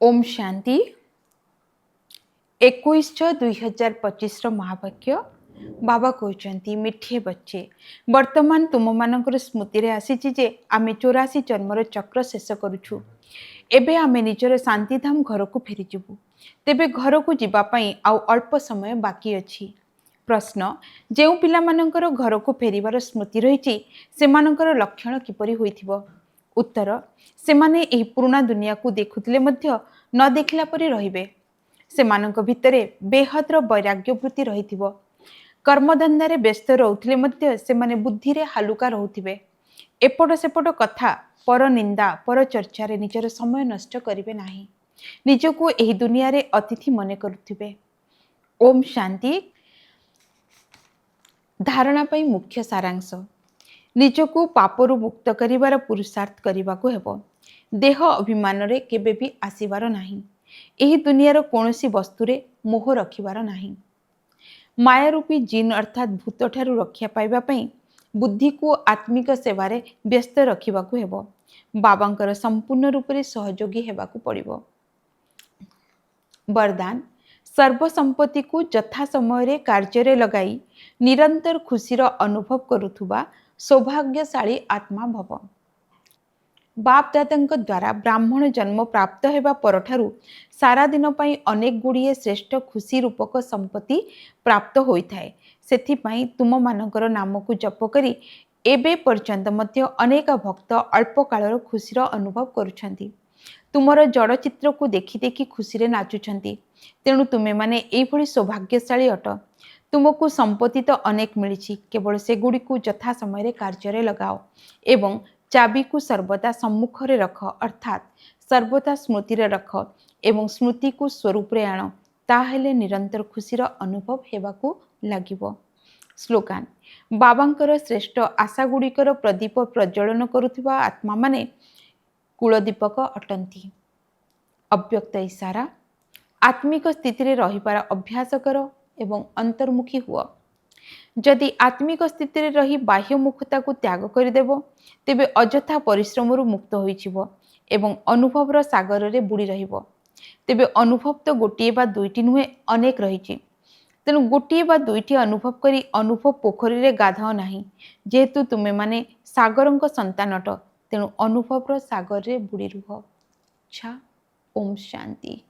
ओम शांति 21/6/2025 महावाक्य बाबा कहते मिठे बच्चे वर्तमान तुम मानकर स्मृति रे आसीची जे आमे 84 जन्मर चक्र शेष करुछु। एबे आमे निजर शांतिधाम घर को फेरी जिबु। तेबे घर को जिबा पई आउ अल्प समय बाकी अछि। प्रश्न जेउ पिला मानकर घर को फेरिबार स्मृति रहिछि सेमानकर लक्षण किपरि होइथिबो। उत्तर सेमाने एही पुराना दुनिया को देखुथिले मध्य न देखिला परि रहिबे। सेमानक भितरे बेहद्र वैराग्य वृत्ति रहिथिबो। कर्मधंदारे व्यस्त रहुथिले मध्य सेमाने बुद्धिरे हालुका रहुथिबे। एपट सेपट कथा पर निंदा पर चर्चारे निजर समय नष्ट करिवे नाही। निजको एही दुनियारे अतिथि मने करुथिबे। ओम शांति धारणा पई मुख्य सारांश निजको पापरु मुक्त करिवार पुरुषार्थ करिबाको हेबो। देह अभिमान रे केबे भी आसीबार नाही। एही दुनियार कोनोसी वस्तुरे मोह रखिबार नाही। माया रूपी जिन अर्थात भूत ठारू रक्षा पाइबा पई बुद्धि को आत्मिक सेवारे व्यस्त रखिबाको हेबो। बाबांकर संपूर्ण रूपरे सहयोगी हेबाको पड़िबो। वरदान सर्व संपत्ति को यथा समय कार्य लगाई निरंतर खुशीर अनुभव करुथुबा सौभाग्यशाली आत्मा भव। बाप दादा द्वारा ब्राह्मण जन्म प्राप्त हेबा परठारु सारा दिन पई अनेक गुड़िए श्रेष्ठ खुशी रूपक संपत्ति प्राप्त होइथाए। सेथिपई तुम मानकर नाम को जप करी एबे पर्यंत मध्य अनेक भक्त अल्प कालर खुशीर अनुभव करुछंती। तुमर जड़ चित्र को देखि देखि खुशी रे नाचुछंती। तेणु तुमे माने एभली सौभाग्यशाली अट। तुमको संपत्ति तो अनेक मिली, केवल से गुड़ी को यथा समय कार्य लगाओ एवं चाबी को सर्वदा सम्मुख रे रख अर्थात सर्वदा स्मृति रे रख एवं स्मृति को स्वरूप रे आण। ताहेले निरंतर खुशीर अनुभव हेबाकू लागिबो। स्लोगान बाबांकर श्रेष्ठ आशा गुड़िकर प्रदीप प्रज्वलन करुथिबा आत्मा माने कुलदीपक अटंती। अव्यक्त इशारा आत्मिक स्थिति रे रहिबार अभ्यास कर एवं अंतर्मुखी हुआ। जदि आत्मिक स्थिति रे रही बाह्य मुखता को त्याग करदेव तेबे अजथा परिश्रम मुक्त होइछिबो एवं अनुभवर सागर रे बुड़ी रहिबो। तेबे अनुभव तो गोटिए बा दुईटी नुहे अनेक रहिछि। तेणु गोटिए बा दुईटी अनुभव करी अनुभव पोखरी रे गाधाओ नाही। जेहेतु तुमे माने सागरंक संतान अट तेणु अनुभवर सागर रे बुड़ी रुह। अच्छा ओम शांति।